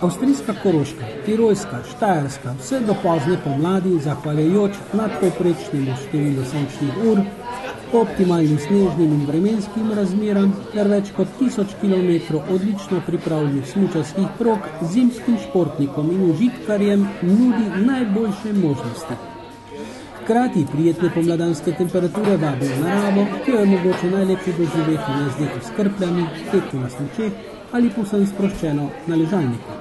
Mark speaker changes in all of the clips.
Speaker 1: Avstrijska Koroška, Tirolska, Štajerska, vse do pozne pomladi, zahvaljujoč nadpovprečnemu številu sončnih ur, optimalnim snežnim in vremenskim razmeram ter več kot 1000 km odlično pripravljenih smučarskih prog zimskim športnikom in užitkarjem nudi najboljše možnosti. Hkrati prijetne pomladanske temperature vabijo naravo, ki jo je mogoče najlepše doživeti na izletu s krpljami, teku na smučeh ali povsem sproščeno na ležalniku.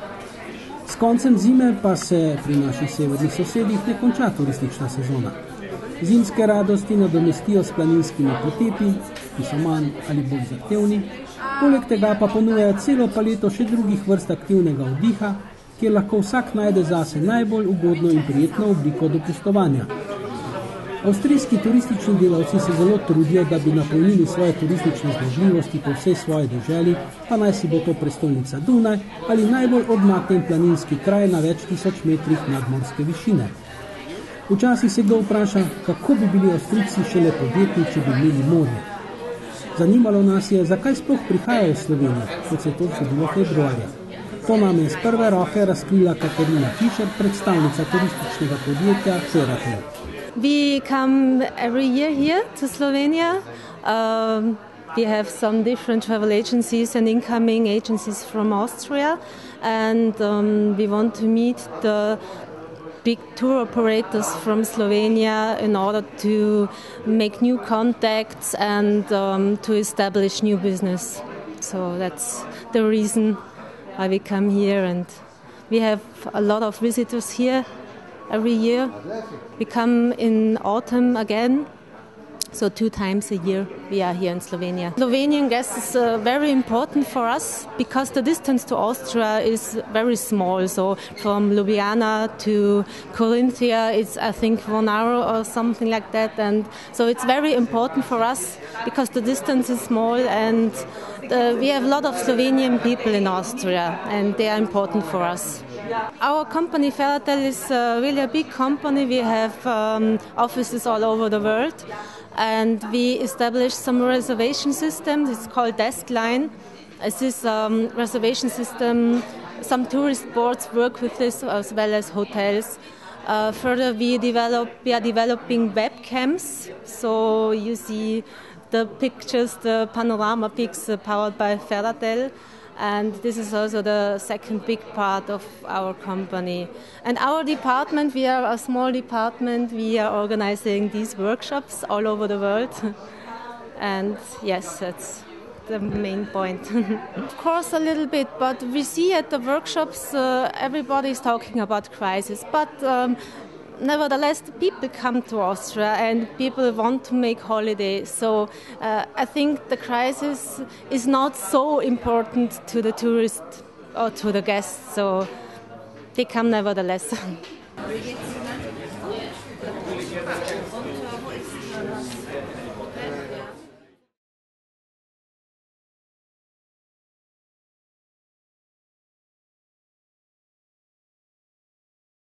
Speaker 1: S koncem zime pa se pri naših severnih sosedih ne konča turistična sezona. Zimske radosti nadomestijo s planinskimi poteti, ki so manj ali bolj zahtevni, poleg tega pa ponujajo celo paleto še drugih vrst aktivnega oddiha, kjer lahko vsak najde zase najbolj ugodno in prijetno obliko dopustovanja. Avstrijski turistični delavci se zelo trudijo, da bi napolnili svoje turistične zmožljivosti po vsej svoji deželi, pa naj si bo to prestolnica Dunaj ali najbolj odmaknjen planinski kraj na več tisoč metrih nadmorske višine. Včasih se kdo vpraša, kako bi bili Avstrijci šele podjetni, če bi imeli morje. Zanimalo nas je, zakaj sploh prihajajo v Slovenijo, kot se to zgodilo februarja. To nam je z prve roke razkrila Katarina Fišer, predstavnica turističnega podjetja Sprehod.
Speaker 2: We come every year here to Slovenia. We have some different travel agencies and incoming agencies from Austria, and we want to meet the big tour operators from Slovenia in order to make new contacts and to establish new business. So that's the reason why we come here, and we have a lot of visitors here every year. We come in autumn again, so 2 times a year we are here in Slovenia. Slovenian guests is very important for us because the distance to Austria is very small. So from Ljubljana to Corinthia, it's I think 1 hour or something like that. And so it's very important for us because the distance is small, and we have a lot of Slovenian people in Austria, and they are important for us. Our company Ferratel is really a big company. We have offices all over the world, and we established some reservation systems. It's called Desk Line. It's this reservation system. Some tourist boards work with this as well as hotels. Further, we are developing webcams. So you see the pictures, the panorama pics powered by Ferratel. And this is also the second big part of our company. And our department, we are a small department. We are organizing these workshops all over the world. And yes, that's the main point. Of course, a little bit, but we see at the workshops everybody is talking about crisis. But nevertheless, the people come to Austria and people want to make holidays. So I think the crisis is not so important to the tourists or to the guests. So they come nevertheless.